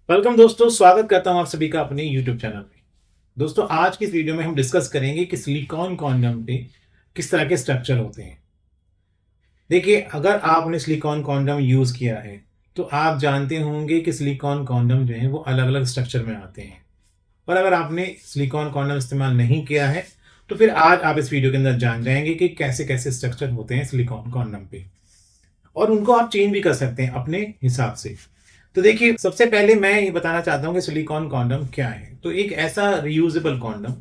Welcome दोस्तों, स्वागत करता हूं आप सभी का अपने YouTube चैनल पे। दोस्तों, आज की इस वीडियो में हम डिस्कस करेंगे कि सिलिकॉन कॉन्डम पे किस तरह के स्ट्रक्चर होते हैं। देखिए, अगर आपने सिलिकॉन कॉन्डम यूज़ किया है तो आप जानते होंगे कि सिलिकॉन कॉन्डम जो है वो अलग-अलग स्ट्रक्चर में आते हैं। और अगर आपने सिलिकॉन कॉन्डम इस्तेमाल नहीं किया है तो फिर आज आप इस वीडियो के अंदर जान जाएंगे कि कैसे-कैसे स्ट्रक्चर होते हैं सिलिकॉन कॉन्डम पे। और उनको आप चेंज भी कर सकते हैं अपने हिसाब से। तो देखिए, सबसे पहले मैं ये बताना चाहता हूँ कि सिलिकॉन कॉन्डम क्या है। तो एक ऐसा रियूजेबल कॉन्डम,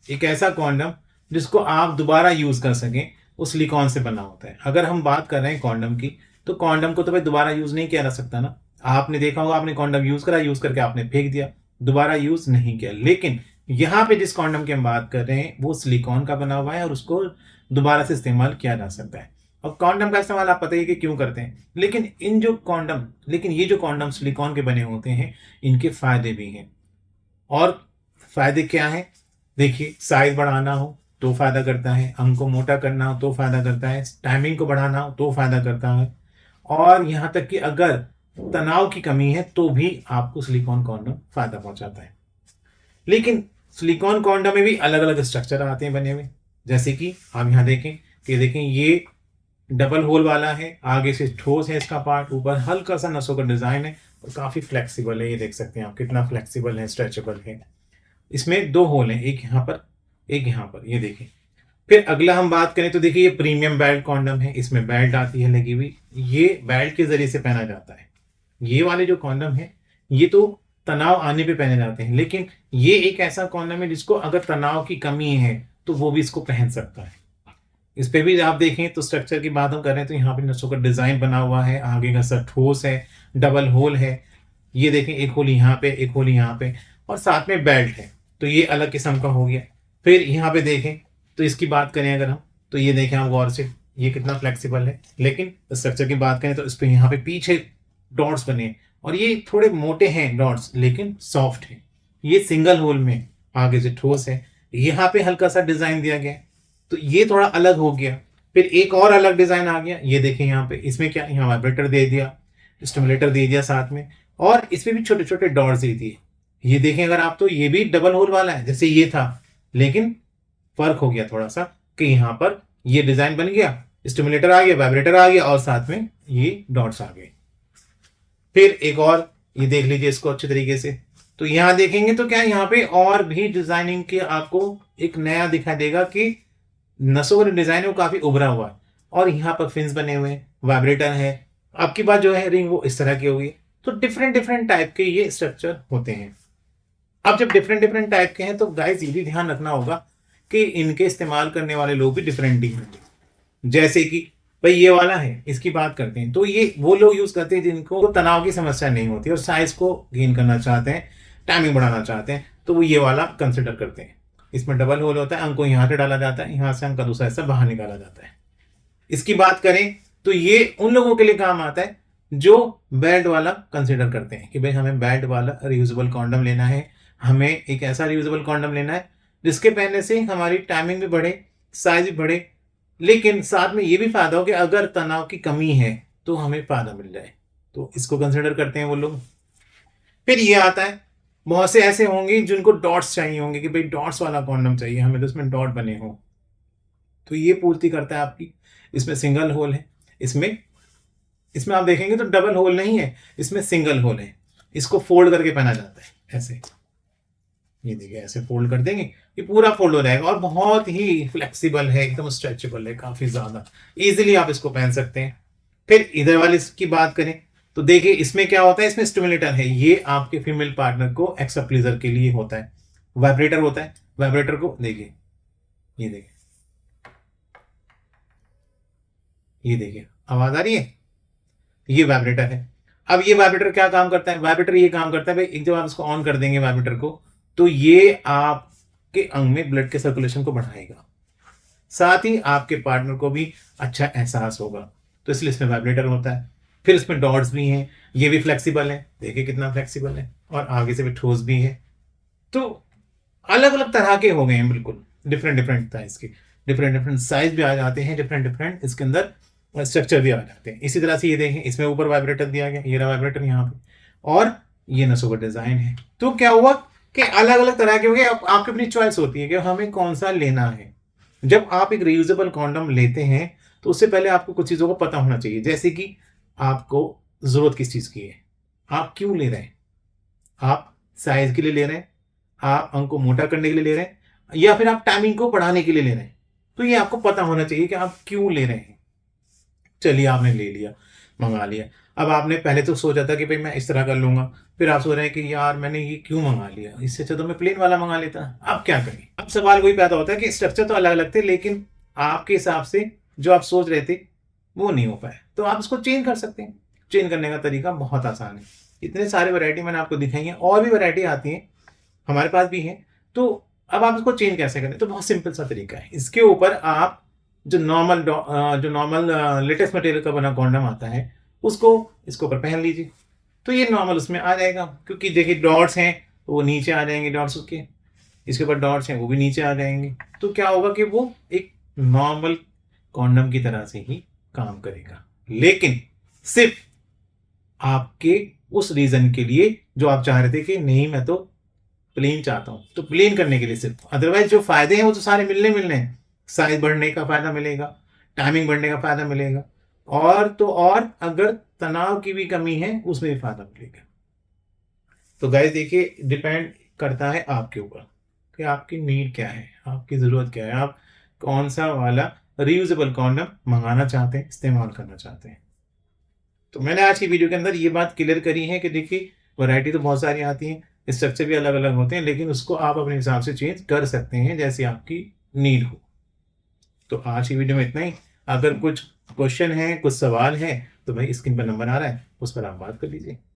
एक ऐसा कॉन्डम जिसको आप दोबारा यूज कर सकें, वो सिलिकॉन से बना होता है। अगर हम बात कर रहे हैं कॉन्डम की, तो कॉन्डम को तो भाई दोबारा यूज नहीं किया जा सकता ना। आपने देखा होगा, आपने कॉन्डम यूज करा, यूज करके आपने फेंक दिया, दोबारा यूज नहीं किया। लेकिन यहाँ पे जिस कॉन्डम की हम बात कर रहे हैं वो सिलिकॉन का बना हुआ है और उसको दोबारा से इस्तेमाल किया जा सकता है। और कॉन्डम का इस्तेमाल आप पता ही है कि क्यों करते हैं। लेकिन ये जो कॉन्डम सिलिकॉन के बने होते हैं, इनके फायदे भी हैं। और फायदे क्या हैं? देखिए, साइज बढ़ाना हो तो फायदा करता है, अंग को मोटा करना हो तो फायदा करता है, टाइमिंग को बढ़ाना हो तो फायदा करता है, और यहाँ तक कि अगर तनाव की कमी है तो भी आपको सिलिकॉन कॉन्डम फायदा पहुंचाता है। लेकिन सिलिकॉन कॉन्डम में भी अलग अलग स्ट्रक्चर आते हैं बने हुए। जैसे कि आप यहाँ देखें कि ये डबल होल वाला है, आगे से ठोस है इसका पार्ट, ऊपर हल्का सा नसों का डिजाइन है और काफी फ्लेक्सिबल है। ये देख सकते हैं आप कितना फ्लेक्सिबल है, स्ट्रेचेबल है। इसमें दो होल हैं, एक यहाँ पर, एक यहाँ पर, ये देखें। फिर अगला हम बात करें तो देखिए, ये प्रीमियम बेल्ट कॉन्डम है, इसमें बेल्ट आती है लगी हुई। ये बेल्ट के जरिए से पहना जाता है। ये वाले जो कॉन्डम है ये तो तनाव आने पे पहने जाते हैं, लेकिन ये एक ऐसा कॉन्डम है जिसको अगर तनाव की कमी है तो वो भी इसको पहन सकता है। इस पे भी आप देखें तो स्ट्रक्चर की बात हम कर रहे हैं तो यहाँ पे नसों का डिजाइन बना हुआ है, आगे का सर ठोस है, डबल होल है। ये देखें, एक होल यहाँ पे, एक होल यहाँ पे, और साथ में बेल्ट है। तो ये अलग किस्म का हो गया। फिर यहाँ पे देखें तो इसकी बात करें अगर हम, तो ये देखें आप गौर से, ये कितना फ्लेक्सिबल है। लेकिन स्ट्रक्चर की बात करें तो इस पे यहाँ पे पीछे डॉट्स बने हैं और ये थोड़े मोटे हैं डॉट्स, लेकिन सॉफ्ट है। ये सिंगल होल में आगे से ठोस है, यहाँ पे हल्का सा डिजाइन दिया गया है, तो ये थोड़ा अलग हो गया। फिर एक और अलग डिजाइन आ गया, ये देखें यहाँ पे, इसमें क्या, यहाँ वाइब्रेटर दे दिया, स्टिमुलेटर दे दिया साथ में, और इसमें भी छोटे छोटे डॉट्स दे दिए। ये देखें अगर आप, तो ये भी डबल होल वाला है जैसे ये था, लेकिन फर्क हो गया थोड़ा सा कि यहाँ पर ये डिजाइन बन गया, स्टिमुलेटर आ गया, वाइब्रेटर आ गया, और साथ में ये डॉट्स आ गए। फिर एक और, ये देख लीजिए इसको अच्छे तरीके से, तो यहां देखेंगे तो क्या, यहाँ पे और भी डिजाइनिंग के आपको एक नया दिखाई देगा कि नसों का डिजाइन है वो काफी उभरा हुआ है, और यहाँ पर फिन्स बने हुए हैं, वाइब्रेटर है, आपकी बात जो है रिंग वो इस तरह की होगी। तो डिफरेंट डिफरेंट टाइप के ये स्ट्रक्चर होते हैं। अब जब डिफरेंट डिफरेंट टाइप के हैं तो गाइस ये भी ध्यान रखना होगा कि इनके इस्तेमाल करने वाले लोग भी डिफरेंट ही होंगे। जैसे कि भाई ये वाला है, इसकी बात करते हैं तो ये वो लोग यूज करते हैं जिनको तनाव की समस्या नहीं होती और साइज को गेन करना चाहते हैं, टाइमिंग बढ़ाना चाहते हैं, तो वो ये वाला कंसिडर करते हैं। इसमें डबल होल होता है, अंक को यहाँ से डाला जाता है, यहाँ से अंक का दूसरा हिस्सा बाहर निकाला जाता है। इसकी बात करें तो ये उन लोगों के लिए काम आता है जो बेल्ट वाला कंसिडर करते हैं कि भाई हमें बेल्ट वाला रियूजेबल कॉन्डम लेना है, हमें एक ऐसा रियूजेबल कॉन्डम लेना है जिसके पहनने से हमारी टाइमिंग भी बढ़े, साइज भी बढ़े, लेकिन साथ में ये भी फायदा हो कि अगर तनाव की कमी है तो हमें फायदा मिल जाए। तो इसको कंसिडर करते हैं वो लोग। फिर ये आता है, बहुत से ऐसे होंगे जिनको डॉट्स चाहिए होंगे कि भाई डॉट्स वाला कॉन्डम चाहिए हमें, तो इसमें डॉट बने हो, तो ये पूर्ति करता है आपकी। इसमें सिंगल होल है, इसमें इसमें आप देखेंगे तो डबल होल नहीं है, इसमें सिंगल होल है। इसको फोल्ड करके पहना जाता है ऐसे, ये देखिए ऐसे फोल्ड कर देंगे, ये पूरा फोल्ड हो जाएगा और बहुत ही फ्लेक्सिबल है, एकदम स्ट्रेचेबल है, काफी ज्यादा इजीली आप इसको पहन सकते हैं। फिर इधर वाले की बात करें तो देखिए इसमें क्या होता है, इसमें स्टिमुलेटर है, ये आपके फीमेल पार्टनर को एक्स्ट्रा प्लीजर के लिए होता है। वाइब्रेटर होता है, वाइब्रेटर को देखिए, ये देखिए, ये देखिए आवाज आ रही है, ये वाइब्रेटर है। अब ये वाइब्रेटर क्या काम करता है, वाइब्रेटर ये काम करता है भाई, एक जब आप इसको ऑन कर देंगे वाइब्रेटर को, तो ये आपके अंग में ब्लड के सर्कुलेशन को बढ़ाएगा, साथ ही आपके पार्टनर को भी अच्छा एहसास होगा, तो इसलिए इसमें वाइब्रेटर होता है। फिर इसमें डॉट्स भी हैं, ये भी फ्लेक्सिबल है, देखिए कितना फ्लेक्सिबल है, और आगे से भी ठोस भी है। तो अलग अलग तरह के हो गए हैं, बिल्कुल डिफरेंट डिफरेंट साइज के, डिफरेंट डिफरेंट साइज भी आ जाते हैं, डिफरेंट डिफरेंट इसके अंदर स्ट्रक्चर भी आ जाते हैं। इसी तरह से ये देखें, इसमें ऊपर वाइब्रेटर दिया गया, ये रहा वाइब्रेटर यहाँ पे, और ये नसों का डिजाइन है। तो क्या हुआ कि अलग अलग तरह के हो गए, आपकी अपनी चॉइस होती है कि हमें कौन सा लेना है। जब आप एक रियूजेबल कॉन्डम लेते हैं तो उससे पहले आपको कुछ चीज़ों को पता होना चाहिए, जैसे कि आपको ज़रूरत किस चीज़ की है, आप क्यों ले रहे हैं, आप साइज के लिए ले रहे हैं, आप अंग को मोटा करने के लिए ले रहे हैं, या फिर आप टाइमिंग को बढ़ाने के लिए ले रहे हैं। तो ये आपको पता होना चाहिए कि आप क्यों ले रहे हैं। चलिए आपने ले लिया, मंगा लिया। अब आपने पहले तो सोचा था कि भाई मैं इस तरह कर लूंगा, फिर आप सोच रहे हैं कि यार मैंने ये क्यों मंगा लिया, इससे अच्छा तो मैं प्लेन वाला मंगा लेता। अब क्या करें? अब सवाल वही पैदा होता है कि स्ट्रक्चर तो अलग अलग थे, लेकिन आपके हिसाब से जो आप सोच रहे थे वो नहीं हो पाया, तो आप उसको चेंज कर सकते हैं। चेंज करने का तरीका बहुत आसान है। इतने सारे वैरायटी मैंने आपको दिखाई है, और भी वैरायटी आती है, हमारे पास भी है। तो अब आप इसको चेंज कैसे करें? तो बहुत सिंपल सा तरीका है। इसके ऊपर आप जो नॉर्मल लेटेस्ट मटेरियल का बना कॉन्डम आता है उसको इसके ऊपर पहन लीजिए, तो ये नॉर्मल उसमें आ जाएगा। क्योंकि देखिए डॉट्स हैं तो वो नीचे आ जाएंगे, डॉट्स उसके, इसके ऊपर डॉट्स हैं वो भी नीचे आ जाएंगे। तो क्या होगा कि वो एक नॉर्मल कॉन्डम की तरह से ही काम करेगा, लेकिन सिर्फ आपके उस रीजन के लिए जो आप चाह रहे थे कि नहीं मैं तो प्लेन चाहता हूं, तो प्लेन करने के लिए सिर्फ। अदरवाइज जो फायदे हैं वो तो सारे मिलने मिलने हैं। साइज बढ़ने का फायदा मिलेगा, टाइमिंग बढ़ने का फायदा मिलेगा, और तो और अगर तनाव की भी कमी है उसमें भी फायदा मिलेगा। तो गाइस देखिए, डिपेंड करता है आपके ऊपर कि आपकी नीड क्या है, आपकी ज़रूरत क्या है, आप कौन सा वाला रीयूजेबल कॉन्डम मंगाना चाहते हैं, इस्तेमाल करना चाहते हैं। तो मैंने आज की वीडियो के अंदर ये बात क्लियर करी है कि देखिए वैरायटी तो बहुत सारी आती हैं, स्ट्रक्चर भी अलग अलग होते हैं, लेकिन उसको आप अपने हिसाब से चेंज कर सकते हैं जैसे आपकी नीड हो। तो आज की वीडियो में इतना ही। अगर कुछ क्वेश्चन है, कुछ सवाल है, तो भाई स्क्रीन पर नंबर आ रहा है, उस पर आप बात कर लीजिए।